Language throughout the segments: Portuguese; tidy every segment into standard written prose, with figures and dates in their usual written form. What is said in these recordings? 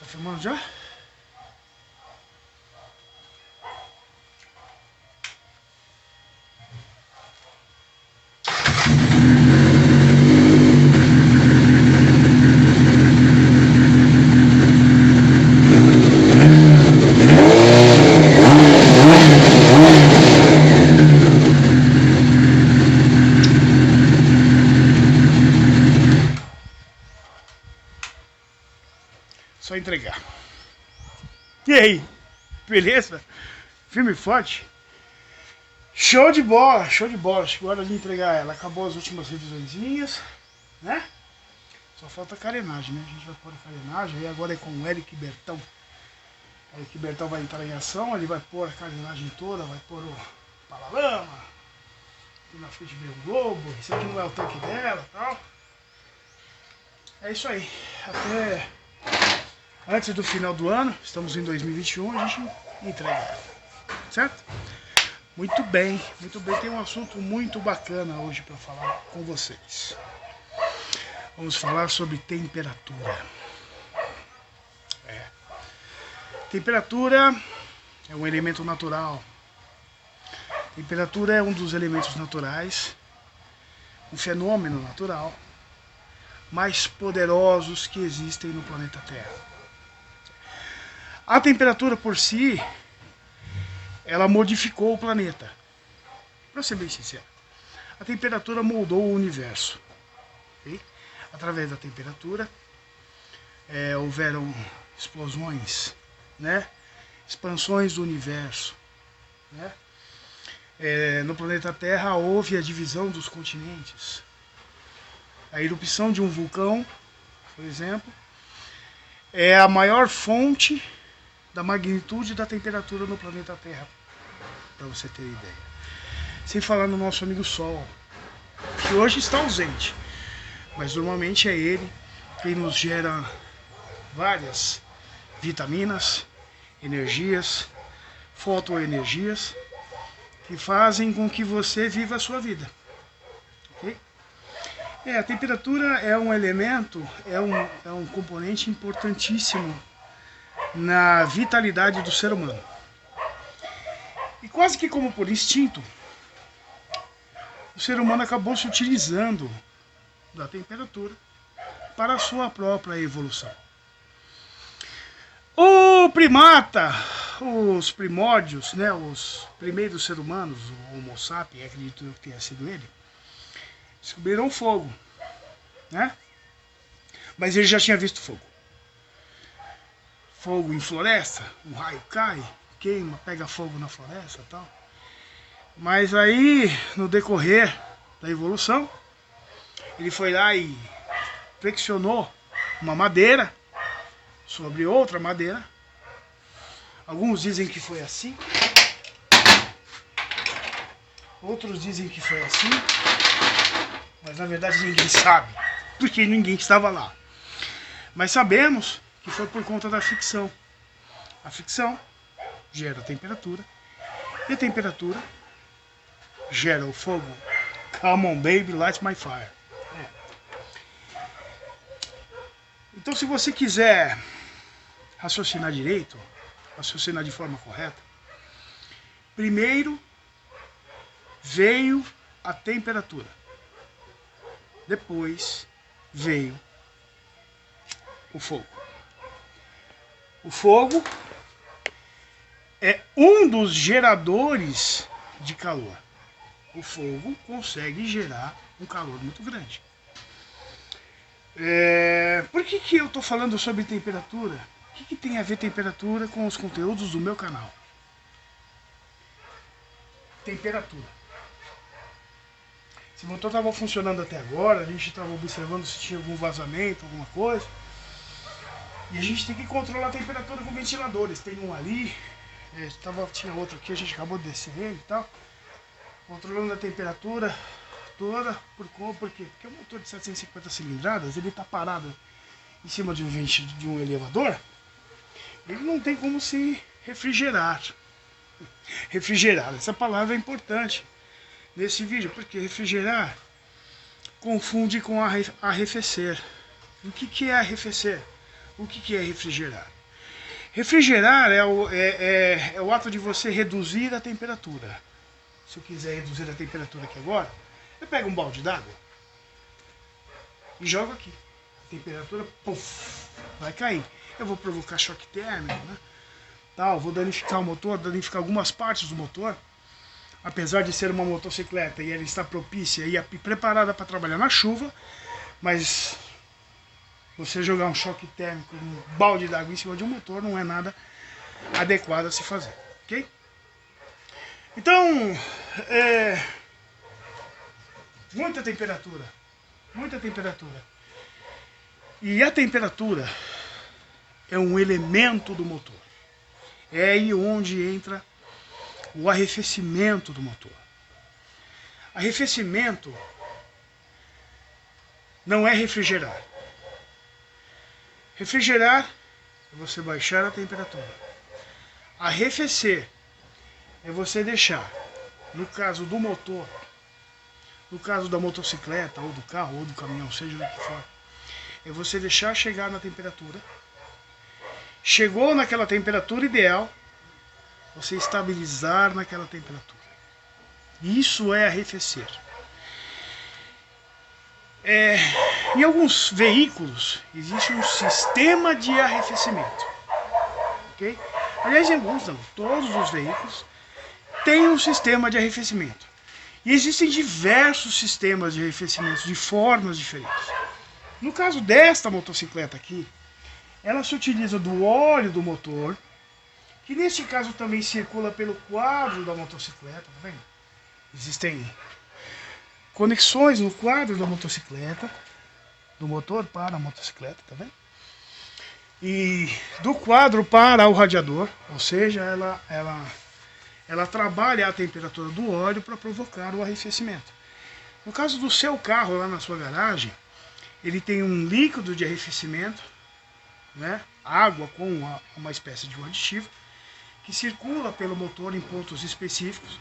Tá filmando já? Só entregar. E aí? Beleza? Firme e forte? Show de bola, show de bola. Chegou a hora de entregar ela. Acabou as últimas revisõezinhas, né? Só falta a carenagem, né? A gente vai pôr a carenagem. Aí agora é com o Eric Bertão. O Eric Bertão vai entrar em ação. Ele vai pôr a carenagem toda, vai pôr o paralama. Aqui na frente vem o globo. Esse aqui não é o tanque dela e tal. É isso aí. Até antes do final do ano, estamos em 2021, a gente entrega, certo? Muito bem, tem um assunto muito bacana hoje para falar com vocês. Vamos falar sobre temperatura. Temperatura é um elemento natural. Temperatura é um dos elementos naturais, um fenômeno natural mais poderosos que existem no planeta Terra. A temperatura por si, ela modificou o planeta. Para ser bem sincero, a temperatura moldou o universo. Okay? Através da temperatura, houveram explosões, né? Expansões do universo. Né? No planeta Terra houve a divisão dos continentes. A erupção de um vulcão, por exemplo, é a maior fonte da magnitude da temperatura no planeta Terra, para você ter ideia. Sem falar no nosso amigo Sol, que hoje está ausente, mas normalmente é ele quem nos gera várias vitaminas, energias, fotoenergias, que fazem com que você viva a sua vida. Ok? A temperatura é um elemento, é um componente importantíssimo na vitalidade do ser humano. E quase que como por instinto, o ser humano acabou se utilizando da temperatura para a sua própria evolução. O primata, os primórdios, né, os primeiros seres humanos, o Homo sapiens, acredito que tenha sido ele, descobriram fogo, né? Mas ele já tinha visto fogo. Fogo em floresta, um raio cai, queima, pega fogo na floresta e tal. Mas aí, no decorrer da evolução, ele foi lá e flexionou uma madeira sobre outra madeira. Alguns dizem que foi assim, outros dizem que foi assim, mas na verdade ninguém sabe, porque ninguém estava lá. Mas sabemos que foi por conta da fricção. A fricção gera temperatura, e a temperatura gera o fogo. Come on baby, light my fire. Então se você quiser raciocinar direito, raciocinar de forma correta, primeiro veio a temperatura, depois veio o fogo. O fogo é um dos geradores de calor. O fogo consegue gerar um calor muito grande. Por que eu estou falando sobre temperatura? O que tem a ver temperatura com os conteúdos do meu canal? Temperatura. Se o motor estava funcionando até agora, a gente estava observando se tinha algum vazamento, alguma coisa. E a gente tem que controlar a temperatura com ventiladores. Tem um ali, tinha outro aqui, a gente acabou de descer ele e tal. Controlando a temperatura toda. Por quê? Porque o motor de 750 cilindradas, ele está parado em cima de um elevador. Ele não tem como se refrigerar. Refrigerar, essa palavra é importante nesse vídeo, porque refrigerar confunde com arrefecer. O que é arrefecer? O que é refrigerar? Refrigerar é o ato de você reduzir a temperatura. Se eu quiser reduzir a temperatura aqui agora, eu pego um balde d'água e jogo aqui. A temperatura, puff, vai cair. Eu vou provocar choque térmico, né? Tal, vou danificar o motor, danificar algumas partes do motor. Apesar de ser uma motocicleta e ela está propícia e preparada para trabalhar na chuva, mas você jogar um choque térmico, um balde d'água em cima de um motor não é nada adequado a se fazer, ok? Então, muita temperatura. E a temperatura é um elemento do motor. É aí onde entra o arrefecimento do motor. Arrefecimento não é refrigerar. Refrigerar é você baixar a temperatura. Arrefecer é você deixar, no caso do motor, no caso da motocicleta, ou do carro, ou do caminhão, seja o que for, é você deixar chegar na temperatura. Chegou naquela temperatura ideal, você estabilizar naquela temperatura. Isso é arrefecer. Em alguns veículos existe um sistema de arrefecimento. Okay? Aliás, em alguns não, todos os veículos têm um sistema de arrefecimento. E existem diversos sistemas de arrefecimento de formas diferentes. No caso desta motocicleta aqui, ela se utiliza do óleo do motor, que neste caso também circula pelo quadro da motocicleta, tá vendo? Existem conexões no quadro da motocicleta, do motor para a motocicleta, tá vendo? E do quadro para o radiador, ou seja, ela trabalha a temperatura do óleo para provocar o arrefecimento. No caso do seu carro lá na sua garagem, ele tem um líquido de arrefecimento, né? Água com uma espécie de um aditivo, que circula pelo motor em pontos específicos,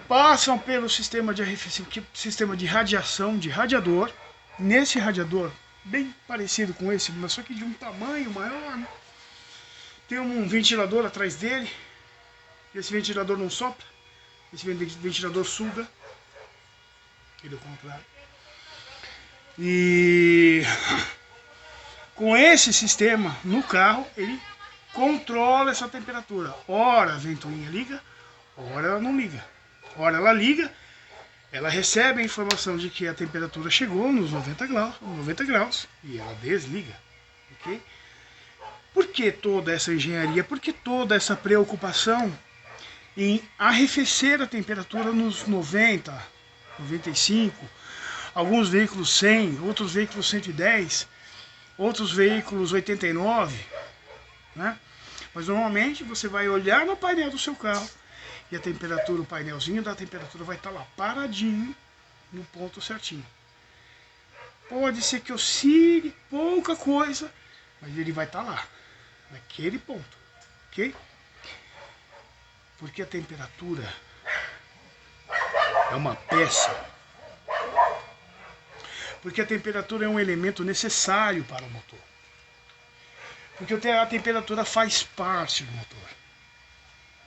passam pelo sistema de arrefecimento, sistema de radiação, de radiador. Nesse radiador, bem parecido com esse, mas só que de um tamanho maior, né? Tem um ventilador atrás dele. Esse ventilador não sopra, esse ventilador suga, ele é o contrário. E com esse sistema no carro, ele controla essa temperatura. Ora a ventoinha liga, ora ela não liga. Ora ela liga, ela recebe a informação de que a temperatura chegou nos 90 graus e ela desliga. Okay? Por que toda essa engenharia? Por que toda essa preocupação em arrefecer a temperatura nos 90, 95, alguns veículos 100, outros veículos 110, outros veículos 89, né? Mas normalmente você vai olhar no painel do seu carro e a temperatura, o painelzinho da temperatura vai estar lá paradinho no ponto certinho. Pode ser que oscile pouca coisa, mas ele vai estar lá, naquele ponto, ok? Porque a temperatura é uma peça. Porque a temperatura é um elemento necessário para o motor. Porque a temperatura faz parte do motor.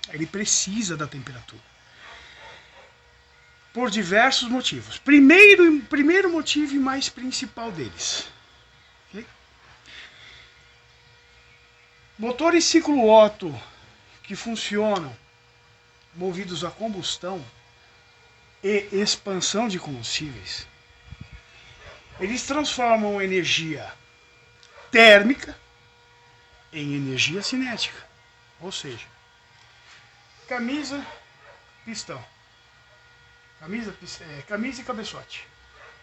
Ele precisa da temperatura. Por diversos motivos. Primeiro motivo e mais principal deles. Okay? Motor e ciclo Otto que funcionam movidos a combustão e expansão de combustíveis, eles transformam energia térmica em energia cinética. Ou seja, camisa, pistão. Camisa e cabeçote.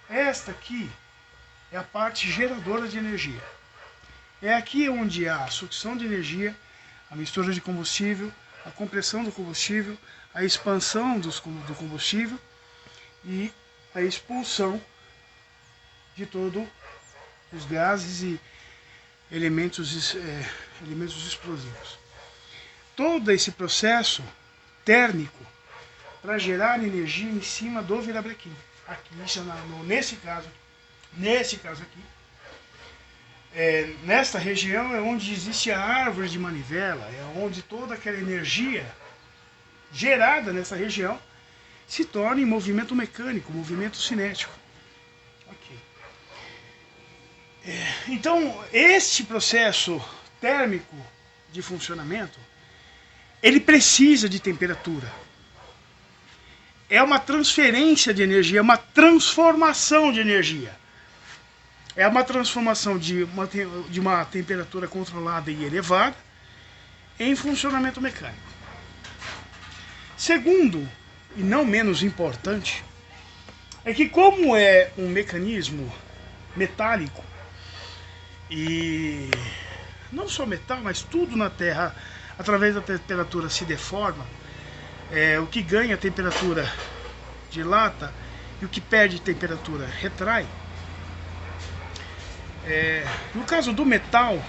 Esta aqui é a parte geradora de energia. É aqui onde há a sucção de energia, a mistura de combustível, a compressão do combustível, a expansão do combustível e a expulsão de todos os gases e elementos explosivos. Todo esse processo térmico para gerar energia em cima do virabrequim. Aqui, nesse caso aqui, nesta região é onde existe a árvore de manivela, é onde toda aquela energia gerada nessa região se torna em movimento mecânico, movimento cinético. Ok. Então, este processo térmico de funcionamento, ele precisa de temperatura. É uma transferência de energia, é uma transformação de energia. É uma transformação de uma temperatura controlada e elevada em funcionamento mecânico. Segundo, e não menos importante, é que como é um mecanismo metálico, e não só metal, mas tudo na Terra, através da temperatura se deforma, o que ganha temperatura dilata e o que perde temperatura retrai. No caso do metal,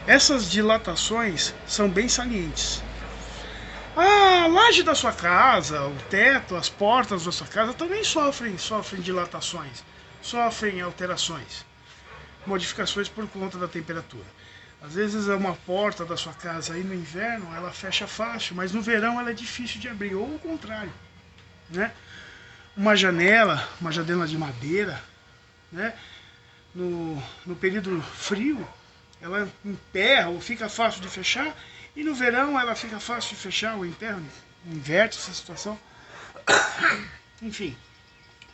essas dilatações são bem salientes. A laje da sua casa, o teto, as portas da sua casa também sofrem dilatações, sofrem alterações, modificações por conta da temperatura. Às vezes uma porta da sua casa aí no inverno, ela fecha fácil, mas no verão ela é difícil de abrir, ou o contrário, né? Uma janela de madeira, né? No período frio, ela emperra ou fica fácil de fechar, e no verão ela fica fácil de fechar ou emperra, inverte essa situação. Enfim,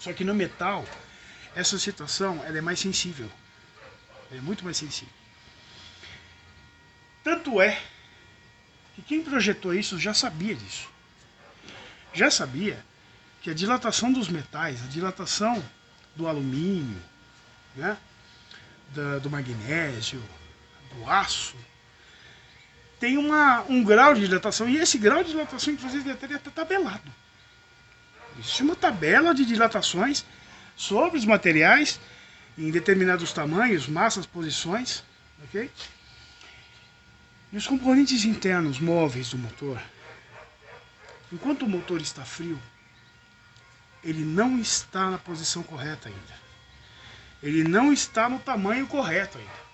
só que no metal, essa situação ela é mais sensível, é muito mais sensível. Tanto é que quem projetou isso já sabia disso. Já sabia que a dilatação dos metais, a dilatação do alumínio, né, do magnésio, do aço, tem um grau de dilatação, e esse grau de dilatação, inclusive, até tabelado. Existe uma tabela de dilatações sobre os materiais em determinados tamanhos, massas, posições, ok? E os componentes internos móveis do motor, enquanto o motor está frio, ele não está na posição correta ainda. Ele não está no tamanho correto ainda.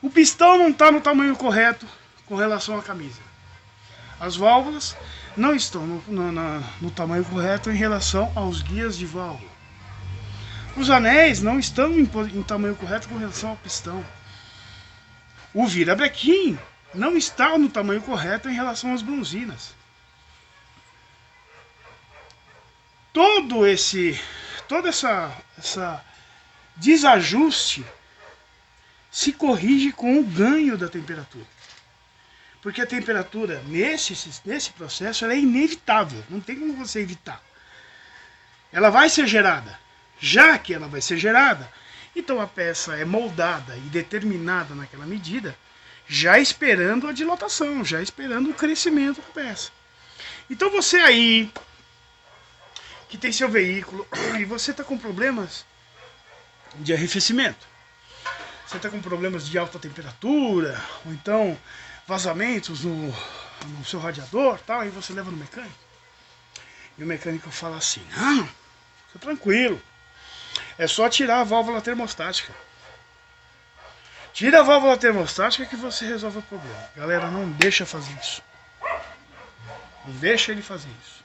O pistão não está no tamanho correto com relação à camisa. As válvulas não estão no tamanho correto em relação aos guias de válvula. Os anéis não estão em tamanho correto com relação ao pistão. O virabrequim não está no tamanho correto em relação às bronzinas. Todo essa desajuste se corrige com o ganho da temperatura. Porque a temperatura, nesse processo, ela é inevitável, não tem como você evitar. Ela vai ser gerada. Já que ela vai ser gerada, então a peça é moldada e determinada naquela medida, já esperando a dilatação, já esperando o crescimento da peça. Então você aí, que tem seu veículo, e você está com problemas de arrefecimento, você está com problemas de alta temperatura, ou então vazamentos no seu radiador, tal, aí você leva no mecânico, e o mecânico fala assim: não, fica tranquilo, é só tirar a válvula termostática. Tira a válvula termostática que você resolve o problema. Galera, não deixa fazer isso. Não deixa ele fazer isso.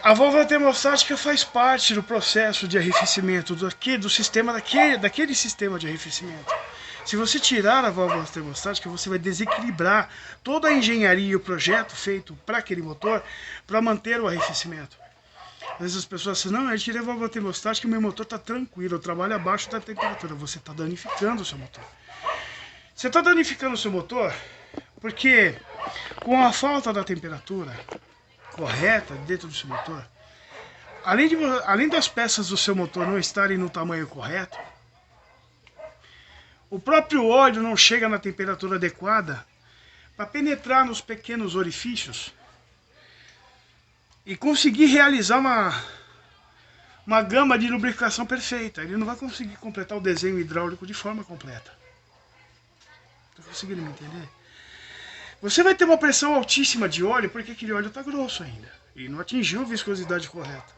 A válvula termostática faz parte do processo de arrefecimento do sistema daquele sistema de arrefecimento. Se você tirar a válvula termostática, você vai desequilibrar toda a engenharia e o projeto feito para aquele motor para manter o arrefecimento. Às vezes as pessoas dizem: não, eu tirei a válvula termostática e meu motor está tranquilo, eu trabalho abaixo da temperatura. Você está danificando o seu motor. Você está danificando o seu motor porque, com a falta da temperatura correta dentro do seu motor, além das peças do seu motor não estarem no tamanho correto, o próprio óleo não chega na temperatura adequada para penetrar nos pequenos orifícios e conseguir realizar uma gama de lubrificação perfeita. Ele não vai conseguir completar o desenho hidráulico de forma completa. Está conseguindo me entender? Você vai ter uma pressão altíssima de óleo porque aquele óleo está grosso ainda e não atingiu a viscosidade correta.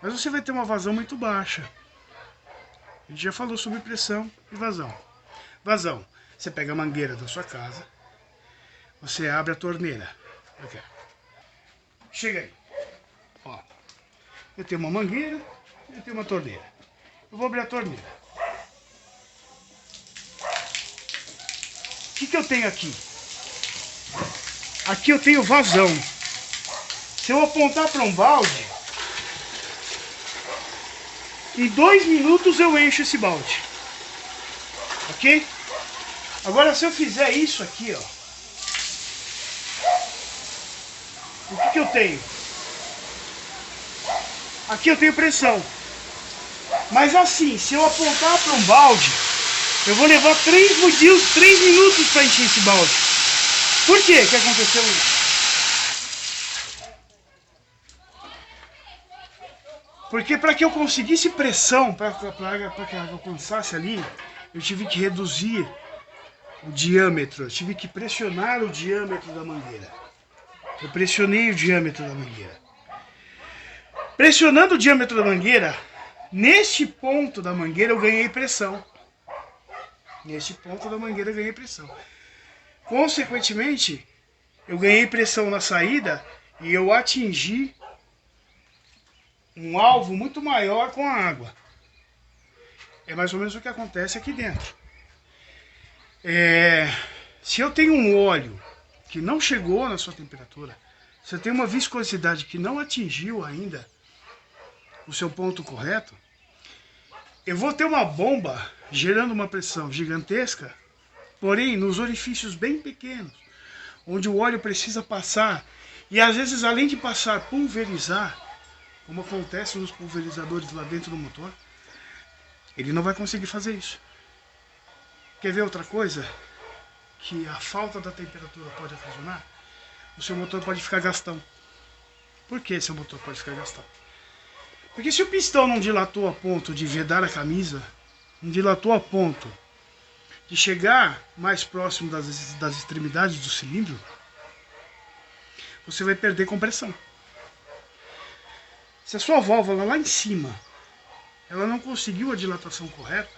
Mas você vai ter uma vazão muito baixa. A gente já falou sobre pressão e vazão. Vazão, você pega a mangueira da sua casa, você abre a torneira. Okay. Chega aí. Ó, eu tenho uma mangueira, eu tenho uma torneira. Eu vou abrir a torneira. O que eu tenho aqui? Aqui eu tenho vazão. Se eu apontar para um balde, em 2 minutos eu encho esse balde. Ok? Agora se eu fizer isso aqui, ó. O que eu tenho? Aqui eu tenho pressão. Mas assim, se eu apontar para um balde, eu vou levar 3 minutos para encher esse balde. Por quê que aconteceu isso? Porque para que eu conseguisse pressão, para que a água alcançasse ali, eu tive que reduzir o diâmetro, eu tive que pressionar o diâmetro da mangueira. Eu pressionei o diâmetro da mangueira. Pressionando o diâmetro da mangueira, neste ponto da mangueira eu ganhei pressão. Neste ponto da mangueira eu ganhei pressão. Consequentemente, eu ganhei pressão na saída e eu atingi um alvo muito maior com a água. É mais ou menos o que acontece aqui dentro. Se eu tenho um óleo que não chegou na sua temperatura, se eu tenho uma viscosidade que não atingiu ainda o seu ponto correto, eu vou ter uma bomba gerando uma pressão gigantesca, porém nos orifícios bem pequenos, onde o óleo precisa passar, e às vezes além de passar, pulverizar, como acontece nos pulverizadores lá dentro do motor, ele não vai conseguir fazer isso. Quer ver outra coisa? Que a falta da temperatura pode ocasionar? O seu motor pode ficar gastão. Por que seu motor pode ficar gastão? Porque se o pistão não dilatou a ponto de vedar a camisa, não dilatou a ponto de chegar mais próximo das extremidades do cilindro, você vai perder compressão. Se a sua válvula lá em cima, ela não conseguiu a dilatação correta,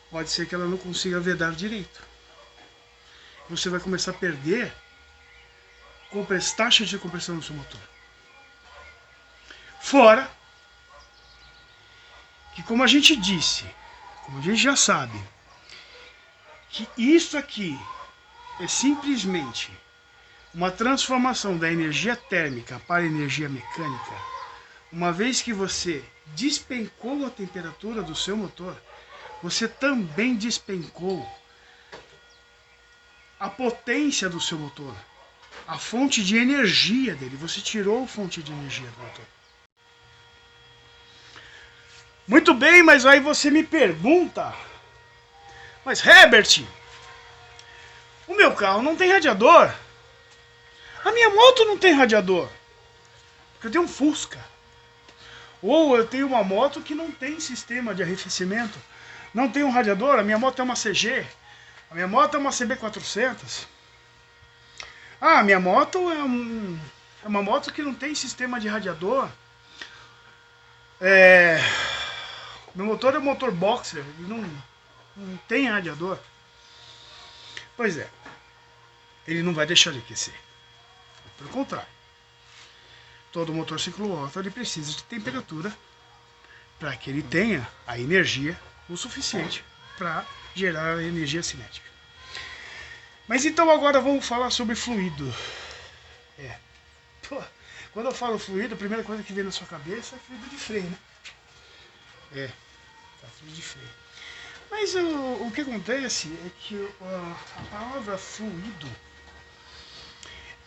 pode ser que ela não consiga vedar direito. Você vai começar a perder taxa de compressão no seu motor. Fora que, como a gente disse, como a gente já sabe, que isso aqui é simplesmente uma transformação da energia térmica para energia mecânica. Uma vez que você despencou a temperatura do seu motor, você também despencou a potência do seu motor, a fonte de energia dele. Você tirou a fonte de energia do motor. Muito bem, mas aí você me pergunta, mas Herbert, o meu carro não tem radiador. A minha moto não tem radiador. Porque eu tenho um Fusca. Ou eu tenho uma moto que não tem sistema de arrefecimento. Não tem um radiador. A minha moto é uma CG. A minha moto é uma CB400. Ah, a minha moto é uma moto que não tem sistema de radiador. Meu motor é um motor boxer. Ele não tem radiador. Pois é. Ele não vai deixar de aquecer. Pelo contrário. Todo motor ciclo-Otto ele precisa de temperatura para que ele tenha a energia o suficiente para gerar a energia cinética. Mas então agora vamos falar sobre fluido. Quando eu falo fluido, a primeira coisa que vem na sua cabeça é fluido de freio, né? Fluido de freio. Mas o que acontece é que a palavra fluido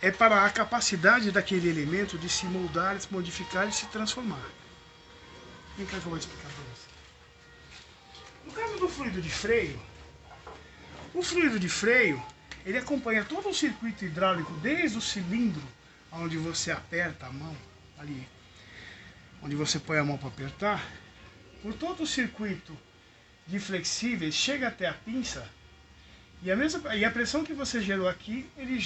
é para a capacidade daquele elemento de se moldar, se modificar e se transformar. Vem cá que eu vou explicar para você. No caso do fluido de freio, o fluido de freio, ele acompanha todo o circuito hidráulico, desde o cilindro, onde você aperta a mão, ali, onde você põe a mão para apertar, por todo o circuito de flexíveis, chega até a pinça, e a pressão que você gerou aqui, ele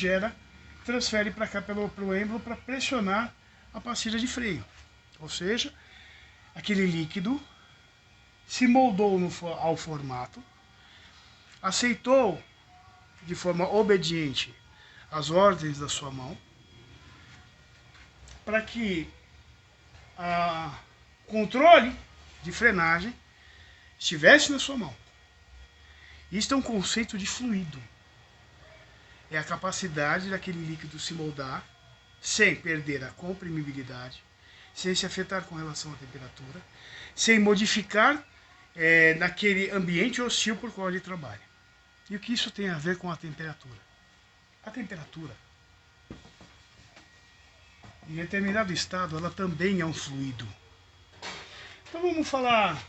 transfere para cá pelo êmbolo para pressionar a pastilha de freio. Ou seja, aquele líquido se moldou ao formato, aceitou de forma obediente as ordens da sua mão, para que o controle de frenagem estivesse na sua mão. Isto é um conceito de fluido. É a capacidade daquele líquido se moldar sem perder a comprimibilidade, sem se afetar com relação à temperatura, sem modificar naquele ambiente hostil por qual ele trabalha. E o que isso tem a ver com a temperatura? A temperatura, em determinado estado, ela também é um fluido. Então vamos falar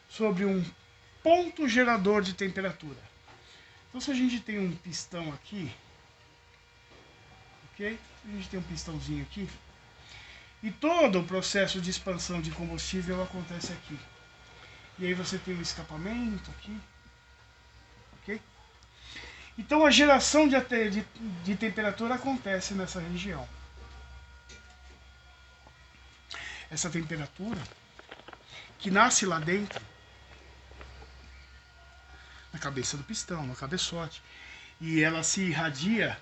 sobre um ponto gerador de temperatura. Então se a gente tem um pistão aqui, ok? A gente tem um pistãozinho aqui, e todo o processo de expansão de combustível acontece aqui. E aí você tem um escapamento aqui, ok? Então a geração de temperatura acontece nessa região. Essa temperatura, que nasce lá dentro, na cabeça do pistão, no cabeçote, e ela se irradia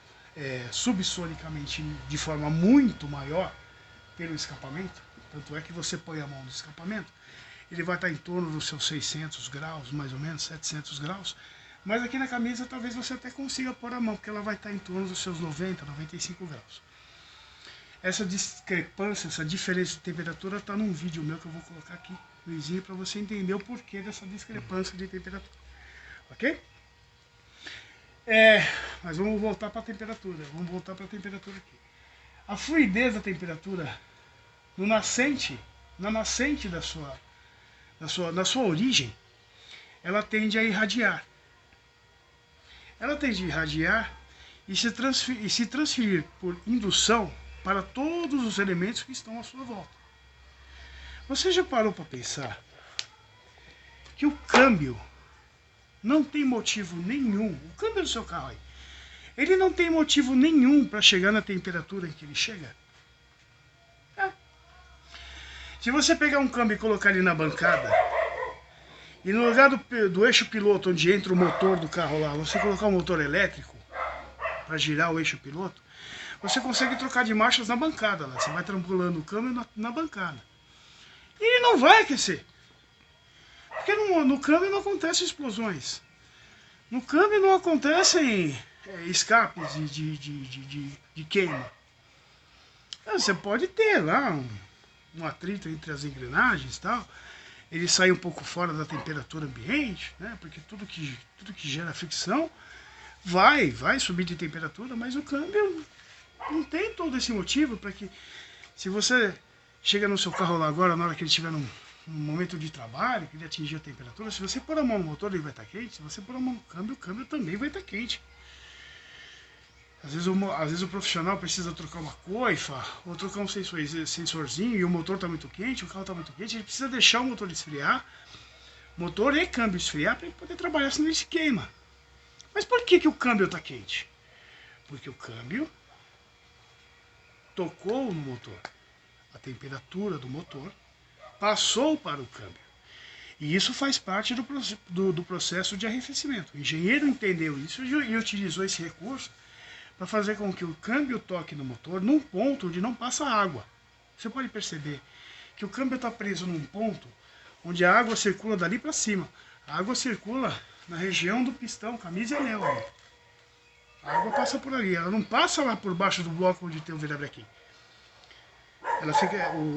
subsonicamente de forma muito maior pelo escapamento. Tanto é que você põe a mão no escapamento, ele vai estar em torno dos seus 600 graus, mais ou menos, 700 graus, mas aqui na camisa talvez você até consiga pôr a mão, porque ela vai estar em torno dos seus 90, 95 graus. Essa discrepância, essa diferença de temperatura está num vídeo meu que eu vou colocar aqui, Luizinho, para você entender o porquê dessa discrepância de temperatura. Ok? Mas vamos voltar para a temperatura. Vamos voltar para a temperatura aqui. A fluidez da temperatura na nascente da sua origem, ela tende a irradiar. Ela tende a irradiar e se transferir por indução para todos os elementos que estão à sua volta. Você já parou para pensar que o câmbio não tem motivo nenhum, o câmbio do seu carro aí, ele não tem motivo nenhum para chegar na temperatura em que ele chega? Se você pegar um câmbio e colocar ele na bancada, e no lugar do eixo piloto, onde entra o motor do carro lá, você colocar um motor elétrico para girar o eixo piloto, você consegue trocar de marchas na bancada lá. Você vai trambolando o câmbio na bancada. E ele não vai aquecer. Porque no câmbio não acontecem explosões. No câmbio não acontecem escapes de queima. Você pode ter lá um atrito entre as engrenagens e tal. Ele sai um pouco fora da temperatura ambiente, né? Porque tudo que gera fricção vai subir de temperatura, mas o câmbio não tem todo esse motivo para que, se você chega no seu carro lá agora, na hora que ele estiver num momento de trabalho, que ele atingir a temperatura, se você pôr a mão no motor, ele vai estar quente. Se você pôr a mão no câmbio, o câmbio também vai estar quente. Às vezes o profissional precisa trocar uma coifa, ou trocar um sensorzinho, e o motor está muito quente, o carro está muito quente, ele precisa deixar o motor esfriar, motor e câmbio esfriar, para ele poder trabalhar, senão ele se queima. Mas por que o câmbio está quente? Porque o câmbio tocou no motor. A temperatura do motor passou para o câmbio. E isso faz parte do processo de arrefecimento. O engenheiro entendeu isso e utilizou esse recurso para fazer com que o câmbio toque no motor num ponto onde não passa água. Você pode perceber que o câmbio está preso num ponto onde a água circula dali para cima. A água circula na região do pistão, camisa e anel. A água passa por ali, ela não passa lá por baixo do bloco onde tem o virabrequim.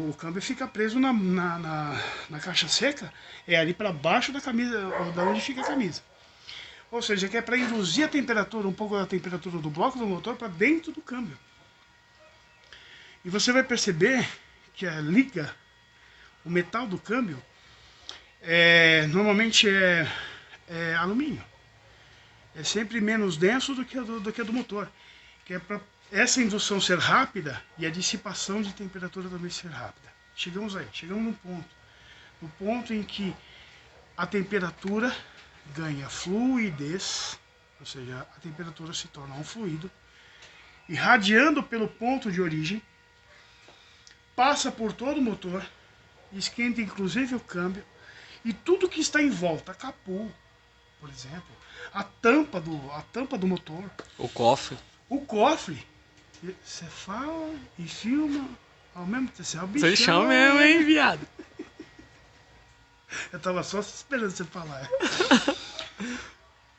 O câmbio fica preso na caixa seca, é ali para baixo da camisa, da onde fica a camisa. Ou seja, que é para induzir a temperatura, um pouco da temperatura do bloco do motor para dentro do câmbio. E você vai perceber que a liga, o metal do câmbio, normalmente é alumínio. É sempre menos denso do que a do motor. Que é para essa indução ser rápida e a dissipação de temperatura também ser rápida. Chegamos num ponto. No ponto em que a temperatura ganha fluidez, ou seja, a temperatura se torna um fluido, irradiando pelo ponto de origem, passa por todo o motor, esquenta inclusive o câmbio, E tudo que está em volta, capô, por exemplo, a tampa do motor, O cofre. o cofre. Você fala e filma ao mesmo tempo. Você é o bichão. Você chama mesmo, hein, viado? Eu tava só esperando você falar.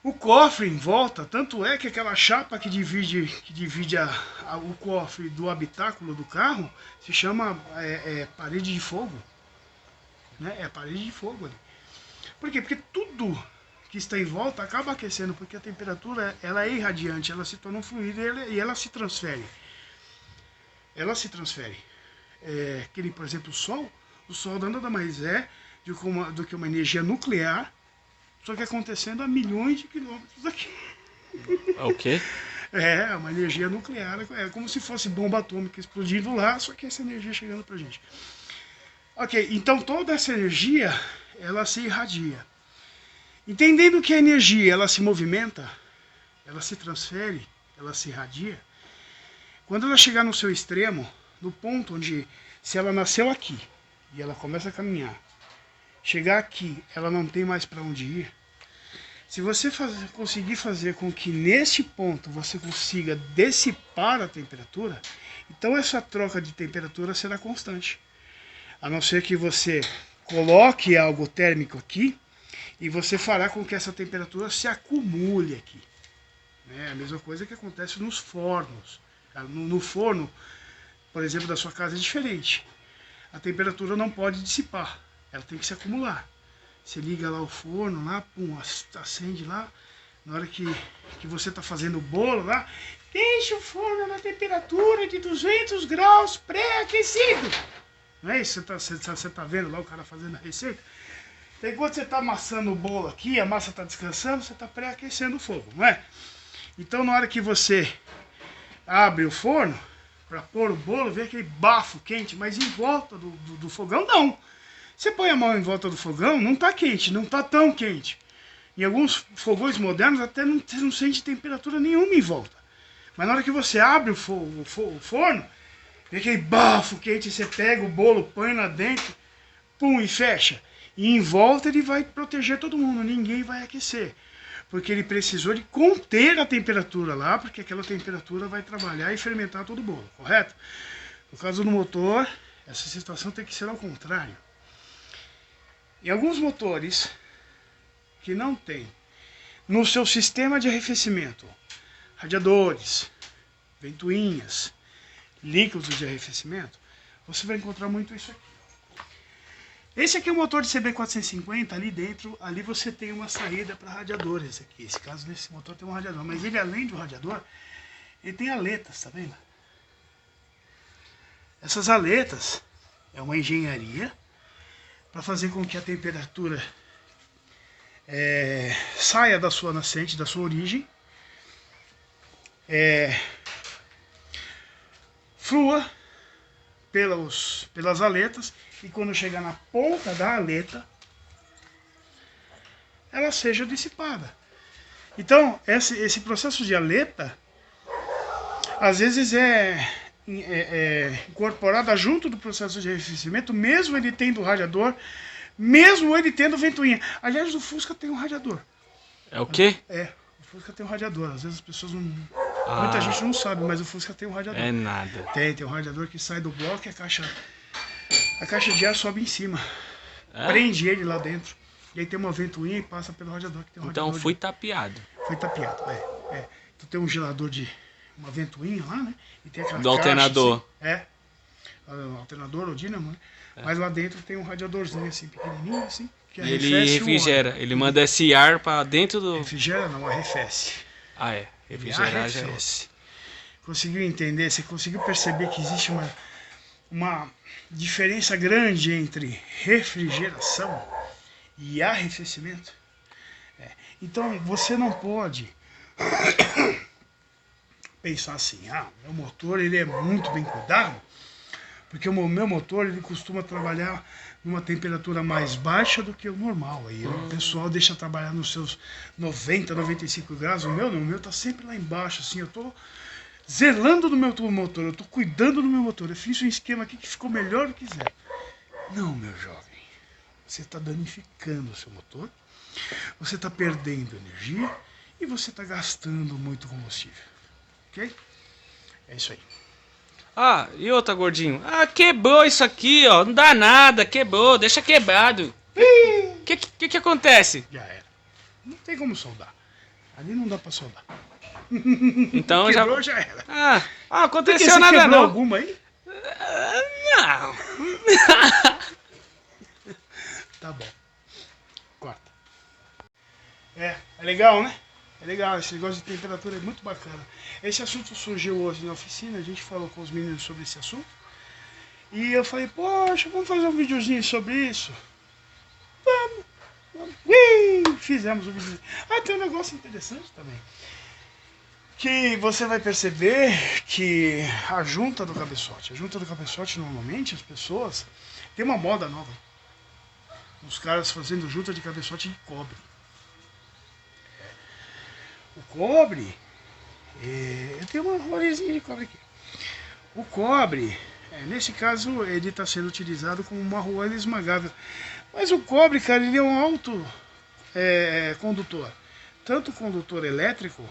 O cofre em volta, tanto é que aquela chapa que divide o cofre do habitáculo do carro se chama parede de fogo. Né? É a parede de fogo ali. Por quê? Porque tudo que está em volta acaba aquecendo, porque a temperatura ela é irradiante, ela se torna um fluido e ela se transfere. Ela se transfere. Que nem, por exemplo, o Sol nada mais é do que uma energia nuclear, só que acontecendo a milhões de quilômetros daqui. É o quê? É uma energia nuclear, é como se fosse bomba atômica explodindo lá, só que essa energia chegando pra gente. Ok, então toda essa energia, ela se irradia. Entendendo que a energia, ela se movimenta, ela se transfere, ela se irradia, quando ela chegar no seu extremo, no ponto onde, se ela nasceu aqui, e ela começa a caminhar, chegar aqui, ela não tem mais para onde ir. Se você conseguir fazer com que neste ponto você consiga dissipar a temperatura, então essa troca de temperatura será constante. A não ser que você coloque algo térmico aqui e você fará com que essa temperatura se acumule aqui. É a mesma coisa que acontece nos fornos. No forno, por exemplo, da sua casa é diferente. A temperatura não pode dissipar, ela tem que se acumular. Você liga lá o forno, lá, pum, acende lá. Na hora que você está fazendo o bolo lá, deixa o forno na temperatura de 200 graus pré-aquecido. Não é isso? Você tá vendo lá o cara fazendo a receita? Então, enquanto você está amassando o bolo aqui, a massa está descansando, você está pré-aquecendo o fogo, não é? Então, na hora que você abre o forno, para pôr o bolo, vem aquele bafo quente, mas em volta do fogão, não. Você põe a mão em volta do fogão, não está quente, não está tão quente. Em alguns fogões modernos, até você não sente temperatura nenhuma em volta. Mas na hora que você abre o forno, vem aquele bafo quente, você pega o bolo, põe lá dentro, pum, e fecha. E em volta ele vai proteger todo mundo, ninguém vai aquecer. Porque ele precisou de conter a temperatura lá, porque aquela temperatura vai trabalhar e fermentar todo o bolo, correto? No caso do motor, essa situação tem que ser ao contrário. Em alguns motores que não tem no seu sistema de arrefecimento, radiadores, ventoinhas, líquidos de arrefecimento, você vai encontrar muito isso aqui. Esse aqui é o motor de CB450, ali dentro, ali você tem uma saída para radiadores aqui. Esse caso desse motor tem um radiador, mas ele além do radiador, ele tem aletas, tá vendo? Essas aletas é uma engenharia para fazer com que a temperatura saia da sua nascente, da sua origem, flua pelas aletas e quando chegar na ponta da aleta, ela seja dissipada. Então, esse processo de aleta, às vezes incorporada junto do processo de arrefecimento, mesmo ele tendo radiador, mesmo ele tendo ventoinha. Aliás, o Fusca tem um radiador. É o quê? O Fusca tem um radiador. Às vezes as pessoas não... Muita gente não sabe, mas o Fusca tem um radiador. É nada. Tem um radiador que sai do bloco e a caixa de ar sobe em cima. É? Prende ele lá dentro. E aí tem uma ventoinha e passa pelo radiador. Que tem um Então radiador fui tapeado. Foi tapeado, Tu tem um gelador de... uma ventoinha lá, né? E tem aquela Do alternador. Assim, o alternador, o dínamo, né? Mas lá dentro tem um radiadorzinho assim, pequenininho assim, que Ele arrefece refrigera. Ele manda esse ar pra dentro do... Refrigera não, arrefece. Ah, é. Refrigerar já é... Arrefece. Conseguiu entender? Você conseguiu perceber que existe uma diferença grande entre refrigeração e arrefecimento? Então você não pode pensar assim, meu motor ele é muito bem cuidado, porque o meu motor ele costuma trabalhar numa temperatura mais baixa do que o normal. Aí o pessoal deixa trabalhar nos seus 90, 95 graus. O meu tá sempre lá embaixo, assim, eu tô zelando do meu motor, eu tô cuidando do meu motor. Eu fiz um esquema aqui que ficou melhor do que zero. Não, meu jovem. Você está danificando o seu motor, você está perdendo energia e você está gastando muito combustível. Ok? É isso aí. Ah, e outra, gordinho? Ah, quebrou isso aqui, ó. Não dá nada, quebrou, deixa quebrado. O que acontece? Já era. Não tem como soldar. Ali não dá pra soldar. Então Quebrou, já era. Ah, Porque aconteceu você nada quebrou não. alguma aí? Não. Tá bom. Corta. É legal, né? É legal, esse negócio de temperatura é muito bacana. Esse assunto surgiu hoje na oficina, a gente falou com os meninos sobre esse assunto. E eu falei, poxa, vamos fazer um videozinho sobre isso? Vamos. Fizemos um videozinho. Ah, tem um negócio interessante também. Que você vai perceber que a junta do cabeçote. A junta do cabeçote, normalmente, as pessoas... Tem uma moda nova. Os caras fazendo junta de cabeçote de cobre. O cobre... eu tenho uma rolezinha de cobre aqui. O cobre, nesse caso, ele está sendo utilizado como uma argola esmagável. Mas o cobre, cara, ele é um alto condutor. Tanto condutor elétrico,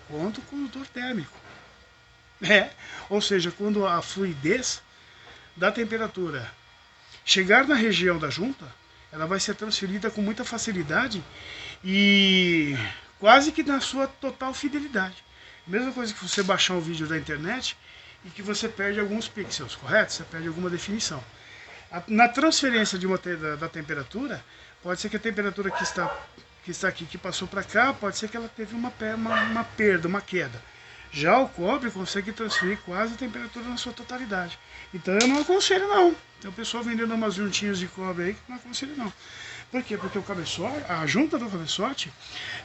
quanto condutor térmico. Ou seja, quando a fluidez da temperatura chegar na região da junta, ela vai ser transferida com muita facilidade e quase que na sua total fidelidade. Mesma coisa que você baixar um vídeo da internet e que você perde alguns pixels, correto? Você perde alguma definição. Na transferência da temperatura, pode ser que a temperatura que está aqui, que passou para cá, pode ser que ela teve uma perda, uma queda. Já o cobre consegue transferir quase a temperatura na sua totalidade. Então eu não aconselho não. Tem o pessoal vendendo umas juntinhas de cobre aí que não aconselho não. Por quê? Porque o cabeçote, a junta do cabeçote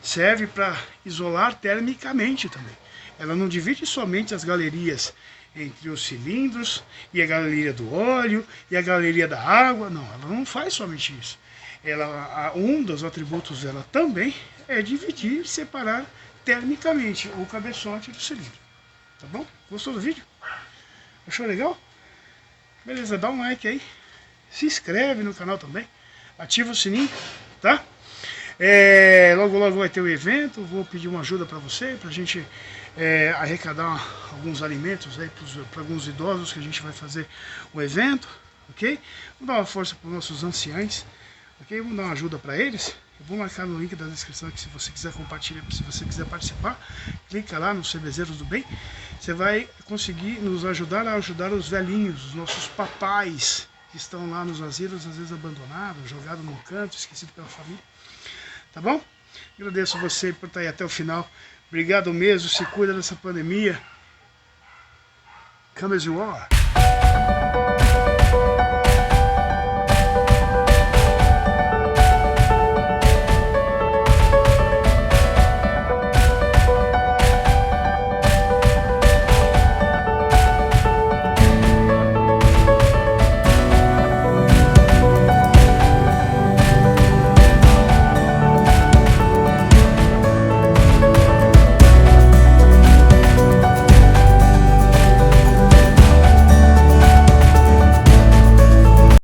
serve para isolar termicamente também. Ela não divide somente as galerias entre os cilindros e a galeria do óleo e a galeria da água. Não, ela não faz somente isso. Um dos atributos dela também é dividir e separar termicamente o cabeçote do cilindro. Tá bom? Gostou do vídeo? Achou legal? Beleza, dá um like aí. Se inscreve no canal também. Ativa o sininho, tá? Logo logo vai ter o evento. Vou pedir uma ajuda para você, pra gente arrecadar alguns alimentos aí para alguns idosos que a gente vai fazer o evento, ok? Vamos dar uma força para os nossos anciães, ok? Vamos dar uma ajuda para eles. Eu vou marcar no link da descrição aqui se você quiser compartilhar, se você quiser participar. Clica lá nos CBZeros do Bem. Você vai conseguir nos ajudar a ajudar os velhinhos, os nossos papais que estão lá nos asilos, às vezes abandonados, jogados num canto, esquecido pela família. Tá bom? Agradeço você por estar aí até o final. Obrigado mesmo, se cuida dessa pandemia. Come as you are.